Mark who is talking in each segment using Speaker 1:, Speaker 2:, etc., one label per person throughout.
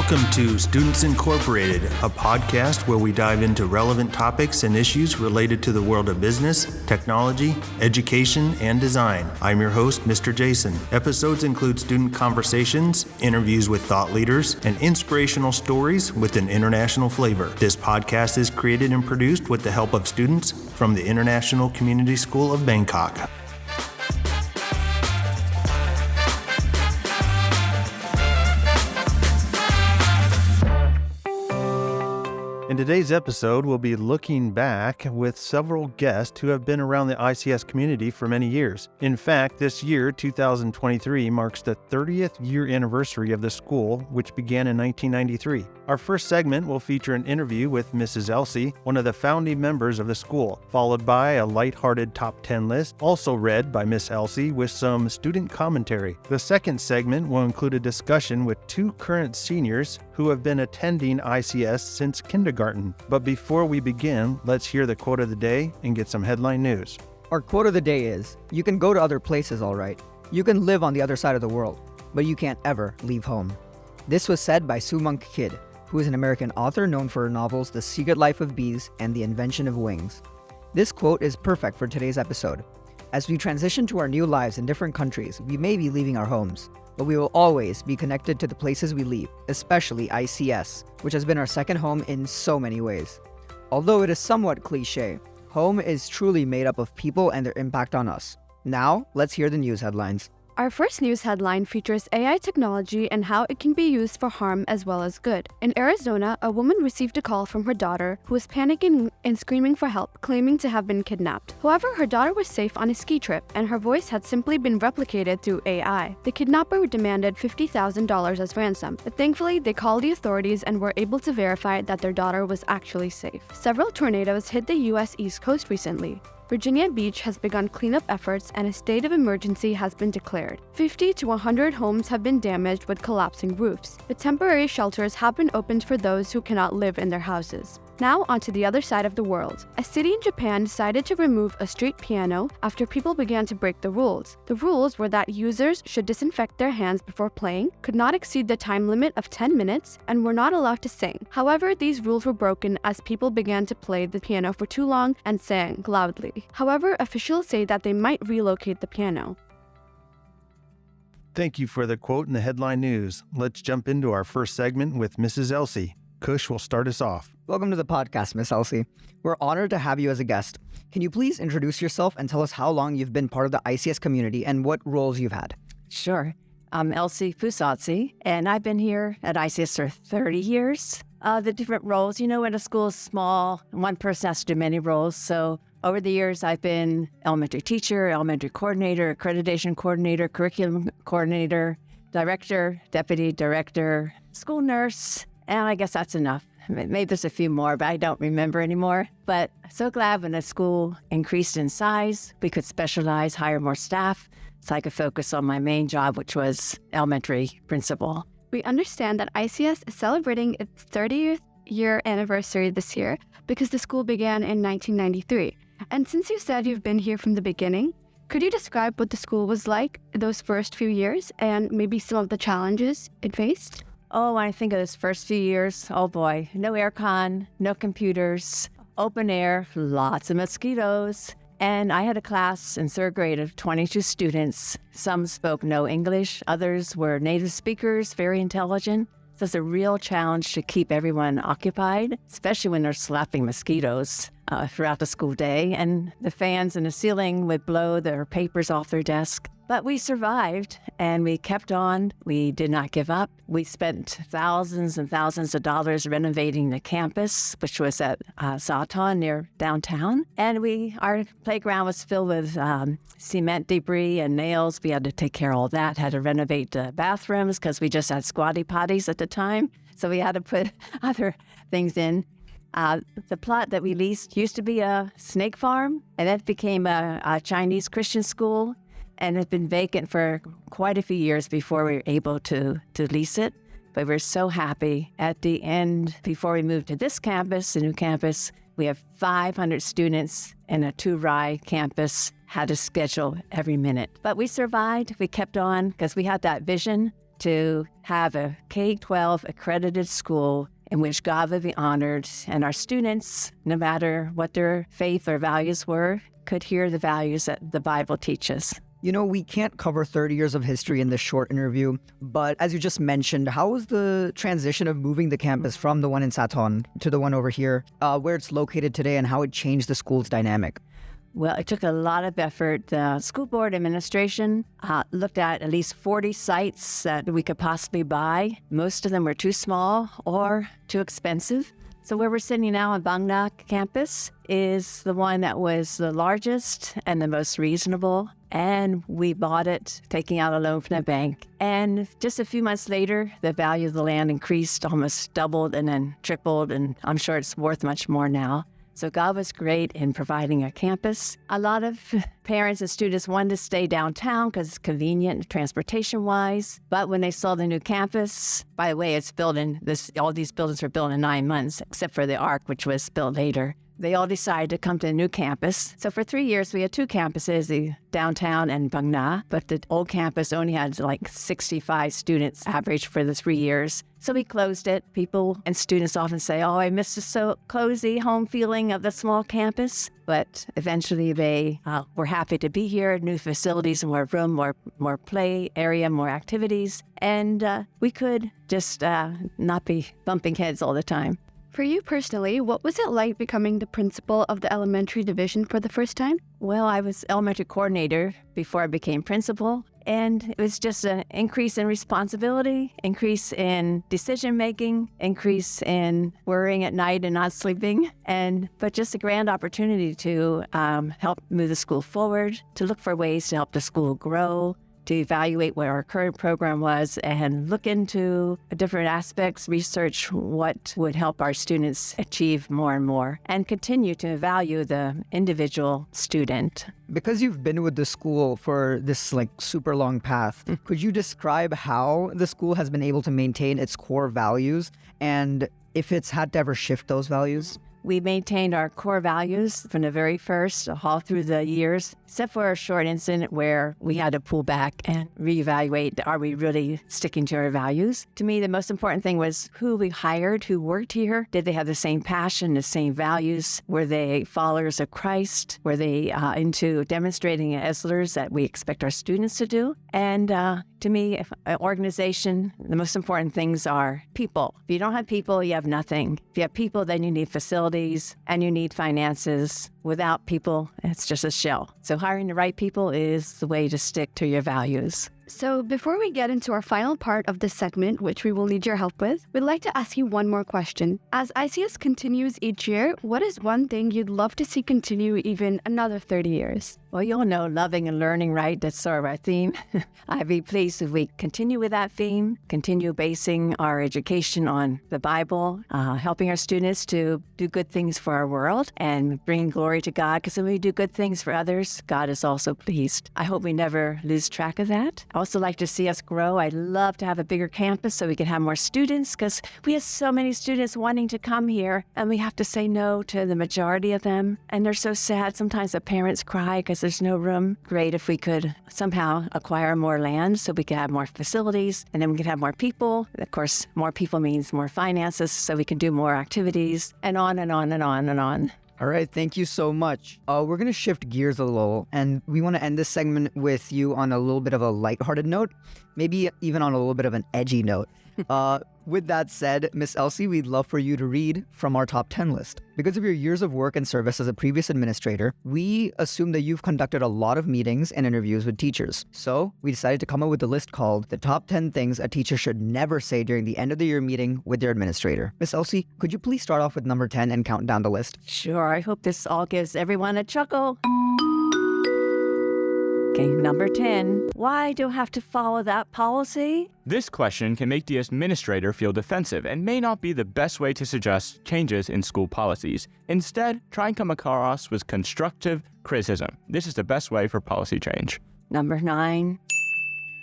Speaker 1: Welcome to Students Incorporated, a podcast where we dive into relevant topics and issues related to the world of business, technology, education, and design. I'm your host, Mr. Jason. Episodes include student conversations, interviews with thought leaders, and inspirational stories with an international flavor. This podcast is created and produced with the help of students from the International Community School of Bangkok. In today's episode, we'll be looking back with several guests who have been around the ICS community for many years. In fact, this year, 2023, marks the 30th year anniversary of the school, which began in 1993. Our first segment will feature an interview with Mrs. Elsie, one of the founding members of the school, followed by a lighthearted top 10 list, also read by Miss Elsie with some student commentary. The second segment will include a discussion with two current seniors who have been attending ICS since kindergarten. But before we begin, let's hear the quote of the day and get some headline news.
Speaker 2: Our quote of the day is, "You can go to other places, all right. You can live on the other side of the world, but you can't ever leave home." This was said by Sue Monk Kidd, who is an American author known for her novels The Secret Life of Bees and The Invention of Wings. This quote is perfect for today's episode. As we transition to our new lives in different countries, we may be leaving our homes, but we will always be connected to the places we leave, especially ICS, which has been our second home in so many ways. Although it is somewhat cliche, home is truly made up of people and their impact on us. Now, let's hear the news headlines.
Speaker 3: Our first news headline features AI technology and how it can be used for harm as well as good. In Arizona, a woman received a call from her daughter who was panicking and screaming for help, claiming to have been kidnapped. However, her daughter was safe on a ski trip and her voice had simply been replicated through AI. The kidnapper demanded $50,000 as ransom, but thankfully they called the authorities and were able to verify that their daughter was actually safe. Several tornadoes hit the U.S. East Coast recently. Virginia Beach has begun cleanup efforts and a state of emergency has been declared. 50 to 100 homes have been damaged with collapsing roofs, but temporary shelters have been opened for those who cannot live in their houses. Now onto the other side of the world. A city in Japan decided to remove a street piano after people began to break the rules. The rules were that users should disinfect their hands before playing, could not exceed the time limit of 10 minutes, and were not allowed to sing. However, these rules were broken as people began to play the piano for too long and sang loudly. However, officials say that they might relocate the piano.
Speaker 1: Thank you for the quote and the headline news. Let's jump into our first segment with Mrs. Elsie. Kush will start us off.
Speaker 2: Welcome to the podcast, Miss Elsie. We're honored to have you as a guest. Can you please introduce yourself and tell us how long you've been part of the ICS community and what roles you've had?
Speaker 4: Sure. I'm Elsie Fusatsi, and I've been here at ICS for 30 years. The different roles, when a school is small, one person has to do many roles. So over the years, I've been elementary teacher, elementary coordinator, accreditation coordinator, curriculum coordinator, director, deputy director, school nurse, and I guess that's enough. Maybe there's a few more, but I don't remember anymore. But so glad when the school increased in size, we could specialize, hire more staff, so I could focus on my main job, which was elementary principal.
Speaker 3: We understand that ICS is celebrating its 30th year anniversary this year because the school began in 1993. And since you said you've been here from the beginning, could you describe what the school was like those first few years and maybe some of the challenges it faced?
Speaker 4: Oh, when I think of those first few years, oh boy, no aircon, no computers, open air, lots of mosquitoes. And I had a class in third grade of 22 students. Some spoke no English, others were native speakers, very intelligent. So it's a real challenge to keep everyone occupied, especially when they're slapping mosquitoes throughout the school day. And the fans in the ceiling would blow their papers off their desk. But we survived, and we kept on. We did not give up. We spent thousands and thousands of dollars renovating the campus, which was at Sawton near downtown. And our playground was filled with cement debris and nails. We had to take care of all that, had to renovate the bathrooms because we just had squatty potties at the time. So we had to put other things in. The plot that we leased used to be a snake farm, and that became a Chinese Christian school. And it's been vacant for quite a few years before we were able to lease it. But we're so happy. At the end, before we moved to this campus, the new campus, we have 500 students in a 2-RI campus, had to schedule every minute. But we survived. We kept on because we had that vision to have a K-12 accredited school in which God would be honored, and our students, no matter what their faith or values were, could hear the values that the Bible teaches.
Speaker 2: You know, we can't cover 30 years of history in this short interview, but as you just mentioned, how was the transition of moving the campus from the one in Sathon to the one over here, where it's located today, and how it changed the school's dynamic?
Speaker 4: Well, it took a lot of effort. The school board administration looked at least 40 sites that we could possibly buy. Most of them were too small or too expensive. So where we're sitting now on Bang Na campus is the one that was the largest and the most reasonable. And we bought it, taking out a loan from the bank. And just a few months later, the value of the land increased, almost doubled and then tripled. And I'm sure it's worth much more now. So God was great in providing a campus. A lot of parents and students wanted to stay downtown because it's convenient transportation-wise. But when they saw the new campus, by the way, all these buildings were built in 9 months, except for the Ark, which was built later. They all decided to come to the new campus. So for 3 years, we had 2 campuses, the downtown and Bang Na, but the old campus only had like 65 students average for the 3 years. So we closed it. People and students often say, oh, I miss the so cozy home feeling of the small campus. But eventually they were happy to be here, new facilities, more room, more play area, more activities. And we could just not be bumping heads all the time.
Speaker 3: For you personally, what was it like becoming the principal of the elementary division for the first time?
Speaker 4: Well, I was elementary coordinator before I became principal, and it was just an increase in responsibility, increase in decision-making, increase in worrying at night and not sleeping, but just a grand opportunity to help move the school forward, to look for ways to help the school grow, to evaluate what our current program was and look into different aspects, research what would help our students achieve more and more, and continue to value the individual student.
Speaker 2: Because you've been with the school for this super long path, could you describe how the school has been able to maintain its core values and if it's had to ever shift those values?
Speaker 4: We maintained our core values from the very first, all through the years, except for a short incident where we had to pull back and reevaluate, are we really sticking to our values? To me, the most important thing was who we hired, who worked here. Did they have the same passion, the same values? Were they followers of Christ? Were they into demonstrating as leaders that we expect our students to do? And to me, if an organization, the most important things are people. If you don't have people, you have nothing. If you have people, then you need facilities and you need finances. Without people, it's just a shell. So hiring the right people is the way to stick to your values.
Speaker 3: So before we get into our final part of this segment, which we will need your help with, we'd like to ask you one more question. As ICS continues each year, what is one thing you'd love to see continue even another 30 years?
Speaker 4: Well, you all know loving and learning, right? That's sort of our theme. I'd be pleased if we continue with that theme, continue basing our education on the Bible, helping our students to do good things for our world and bring glory to God, because when we do good things for others, God is also pleased. I hope we never lose track of that. I also like to see us grow. I'd love to have a bigger campus so we can have more students, because we have so many students wanting to come here, and we have to say no to the majority of them. And they're so sad. Sometimes the parents cry because there's no room. Great if we could somehow acquire more land so we could have more facilities, and then we could have more people. Of course, more people means more finances, so we can do more activities, and on and on and on and on.
Speaker 2: All right, thank you so much. We're going to shift gears a little, and we want to end this segment with you on a little bit of a lighthearted note, maybe even on a little bit of an edgy note. With that said, Miss Elsie, we'd love for you to read from our top 10 list. Because of your years of work and service as a previous administrator, we assume that you've conducted a lot of meetings and interviews with teachers. So we decided to come up with a list called The Top 10 Things a Teacher Should Never Say During the End of the Year Meeting with Their Administrator. Miss Elsie, could you please start off with number 10 and count down the list?
Speaker 4: Sure, I hope this all gives everyone a chuckle. Okay, number 10. Why do I have to follow that policy?
Speaker 5: This question can make the administrator feel defensive and may not be the best way to suggest changes in school policies. Instead, try and come across with constructive criticism. This is the best way for policy change.
Speaker 4: Number 9.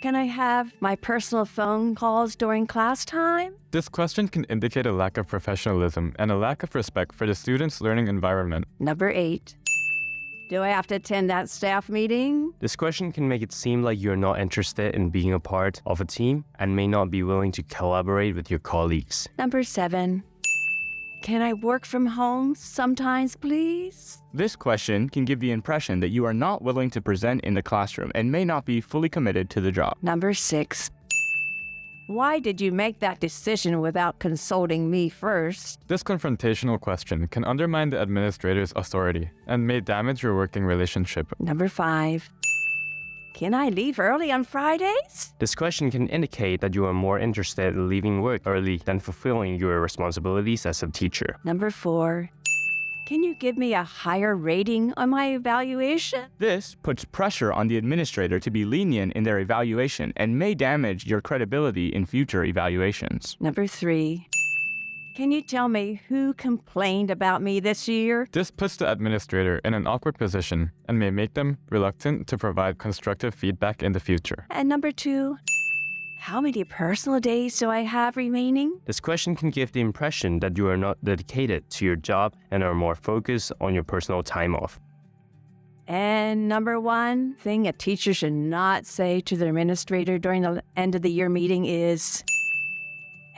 Speaker 4: Can I have my personal phone calls during class time?
Speaker 6: This question can indicate a lack of professionalism and a lack of respect for the student's learning environment.
Speaker 4: Number 8. Do I have to attend that staff meeting?
Speaker 7: This question can make it seem like you're not interested in being a part of a team and may not be willing to collaborate with your colleagues.
Speaker 4: Number 7. Can I work from home sometimes, please?
Speaker 5: This question can give the impression that you are not willing to present in the classroom and may not be fully committed to the job.
Speaker 4: Number 6. Why did you make that decision without consulting me first?
Speaker 6: This confrontational question can undermine the administrator's authority and may damage your working relationship.
Speaker 4: Number 5. Can I leave early on Fridays?
Speaker 7: This question can indicate that you are more interested in leaving work early than fulfilling your responsibilities as a teacher.
Speaker 4: Number 4. Can you give me a higher rating on my evaluation?
Speaker 5: This puts pressure on the administrator to be lenient in their evaluation and may damage your credibility in future evaluations.
Speaker 4: Number 3. Can you tell me who complained about me this year?
Speaker 6: This puts the administrator in an awkward position and may make them reluctant to provide constructive feedback in the future.
Speaker 4: And number 2. How many personal days do I have remaining?
Speaker 7: This question can give the impression that you are not dedicated to your job and are more focused on your personal time off.
Speaker 4: And number 1 thing a teacher should not say to their administrator during the end of the year meeting is,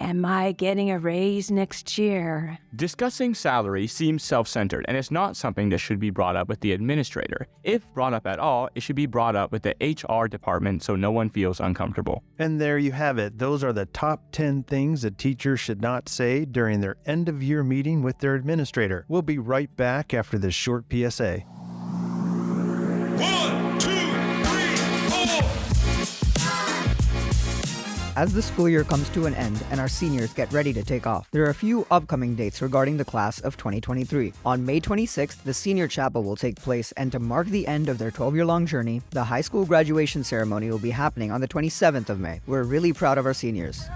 Speaker 4: am I getting a raise next year?
Speaker 5: Discussing salary seems self-centered and is not something that should be brought up with the administrator. If brought up at all, it should be brought up with the HR department so no one feels uncomfortable.
Speaker 1: And there you have it. Those are the top 10 things a teacher should not say during their end-of-year meeting with their administrator. We'll be right back after this short PSA.
Speaker 8: 1, 2, 3, 4.
Speaker 2: As the school year comes to an end and our seniors get ready to take off, there are a few upcoming dates regarding the class of 2023. On May 26th, the senior chapel will take place, and to mark the end of their 12-year-long journey, the high school graduation ceremony will be happening on the 27th of May. We're really proud of our seniors.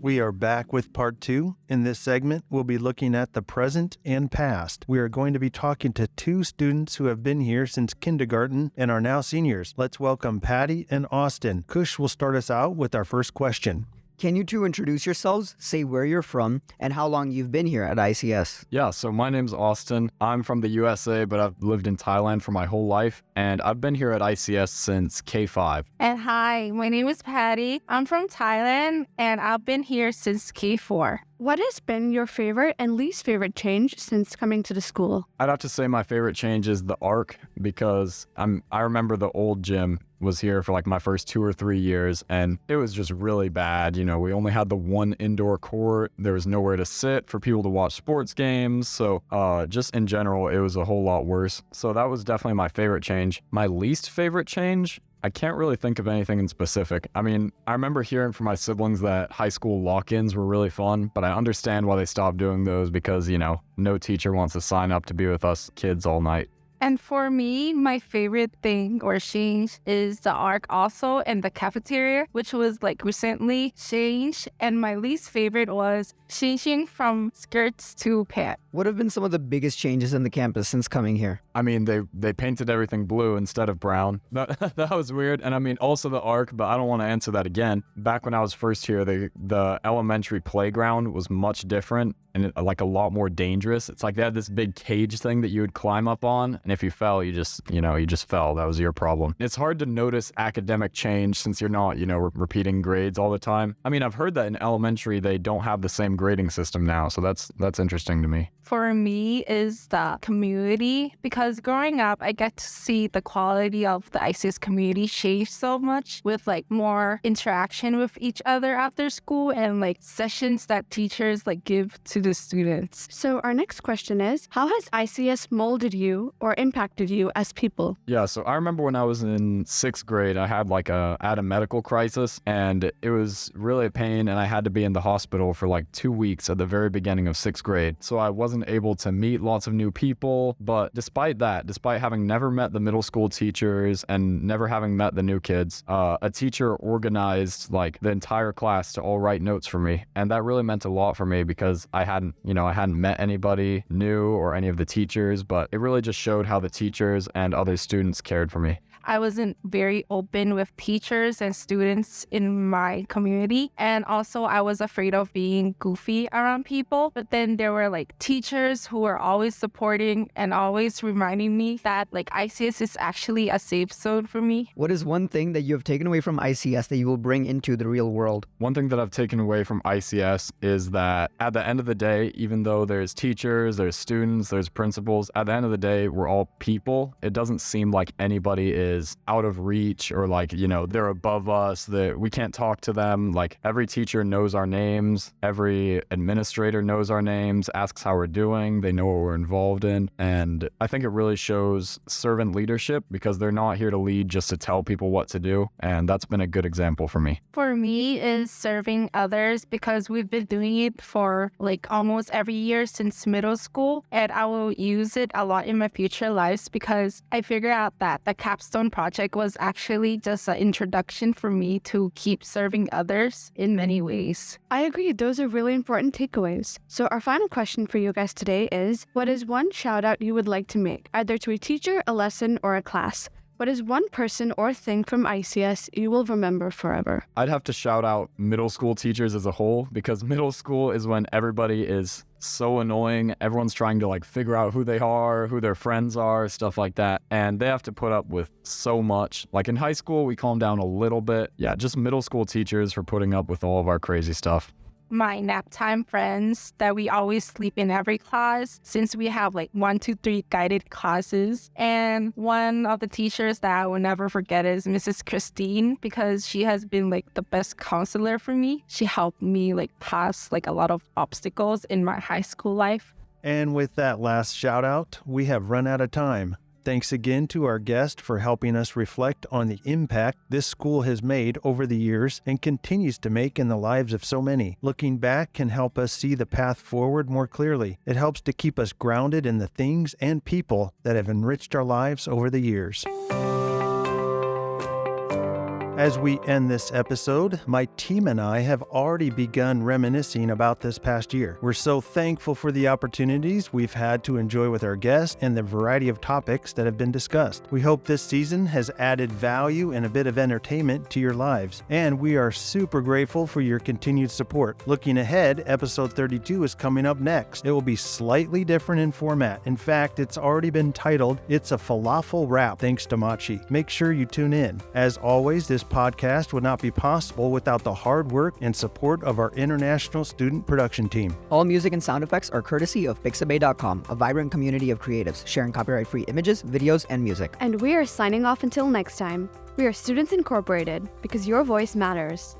Speaker 1: We are back with part 2. In this segment, we'll be looking at the present and past. We are going to be talking to 2 students who have been here since kindergarten and are now seniors. Let's welcome Patty and Austin. Kush will start us out with our first question.
Speaker 2: Can you two introduce yourselves, say where you're from, and how long you've been here at ICS?
Speaker 6: Yeah, so my name's Austin. I'm from the USA, but I've lived in Thailand for my whole life, and I've been here at ICS since K5.
Speaker 9: And hi, my name is Patty. I'm from Thailand, and I've been here since K4.
Speaker 3: What has been your favorite and least favorite change since coming to the school?
Speaker 6: I'd have to say my favorite change is the ARC, because I remember the old gym was here for like my first 2 or 3 years, and it was just really bad. You know, we only had the one indoor court. There was nowhere to sit for people to watch sports games. So just in general, it was a whole lot worse. So that was definitely my favorite change. My least favorite change, I can't really think of anything in specific. I mean, I remember hearing from my siblings that high school lock-ins were really fun, but I understand why they stopped doing those because, you know, no teacher wants to sign up to be with us kids all night.
Speaker 9: And for me, my favorite thing or change is the ARC also and the cafeteria, which was like recently changed. And my least favorite was changing from skirts to pants.
Speaker 2: What have been some of the biggest changes in the campus since coming here?
Speaker 6: I mean, they painted everything blue instead of brown. That was weird. And I mean, also the ARC, but I don't want to answer that again. Back when I was first here, the elementary playground was much different and like a lot more dangerous. It's like they had this big cage thing that you would climb up on. And if you fell, you just fell. That was your problem. It's hard to notice academic change since you're not, repeating grades all the time. I mean, I've heard that in elementary, they don't have the same grading system now. So that's interesting to me.
Speaker 9: For me is the community, because growing up, I get to see the quality of the ICS community change so much with like more interaction with each other after school and like sessions that teachers like give to the students.
Speaker 3: So our next question is, how has ICS molded you or impacted you as people?
Speaker 6: Yeah, so I remember when I was in 6th grade, I had a medical crisis, and it was really a pain, and I had to be in the hospital for like 2 weeks at the very beginning of 6th grade. So I wasn't able to meet lots of new people, but despite having never met the middle school teachers and never having met the new kids, a teacher organized like the entire class to all write notes for me, and that really meant a lot for me because I hadn't met anybody new or any of the teachers, but it really just showed how the teachers and other students cared for me.
Speaker 9: I wasn't very open with teachers and students in my community. And also I was afraid of being goofy around people. But then there were like teachers who were always supporting and always reminding me that like ICS is actually a safe zone for me.
Speaker 2: What is one thing that you have taken away from ICS that you will bring into the real world?
Speaker 6: One thing that I've taken away from ICS is that at the end of the day, even though there's teachers, there's students, there's principals, at the end of the day, we're all people. It doesn't seem like anybody is out of reach or like, they're above us, that we can't talk to them. Like every teacher knows our names, every administrator knows our names, asks how we're doing, they know what we're involved in. And I think it really shows servant leadership because they're not here to lead just to tell people what to do. And that's been a good example for me.
Speaker 9: For me is serving others because we've been doing it for like almost every year since middle school, and I will use it a lot in my future lives because I figured out that the capstone project was actually just an introduction for me to keep serving others in many ways.
Speaker 3: I agree, those are really important takeaways. So our final question for you guys today is, what is one shout out you would like to make, either to a teacher, a lesson, or a class? What is one person or thing from ICS you will remember forever?
Speaker 6: I'd have to shout out middle school teachers as a whole because middle school is when everybody is so annoying. Everyone's trying to like figure out who they are, who their friends are, stuff like that. And they have to put up with so much. Like in high school, we calm down a little bit. Yeah, just middle school teachers for putting up with all of our crazy stuff.
Speaker 9: My nap time friends that we always sleep in every class since we have like 1, 2, 3 guided classes. And one of the teachers that I will never forget is Mrs. Christine because she has been like the best counselor for me. She helped me like pass like a lot of obstacles in my high school life.
Speaker 1: And with that last shout out, we have run out of time. Thanks again to our guest for helping us reflect on the impact this school has made over the years and continues to make in the lives of so many. Looking back can help us see the path forward more clearly. It helps to keep us grounded in the things and people that have enriched our lives over the years. As we end this episode, my team and I have already begun reminiscing about this past year. We're so thankful for the opportunities we've had to enjoy with our guests and the variety of topics that have been discussed. We hope this season has added value and a bit of entertainment to your lives, and we are super grateful for your continued support. Looking ahead, episode 32 is coming up next. It will be slightly different in format. In fact, it's already been titled, It's a Falafel Wrap, thanks to Machi. Make sure you tune in. As always, this podcast would not be possible without the hard work and support of our international student production team.
Speaker 2: All music and sound effects are courtesy of Pixabay.com, a vibrant community of creatives sharing copyright-free images, videos, and music.
Speaker 3: And we are signing off until next time. We are Students Incorporated because your voice matters.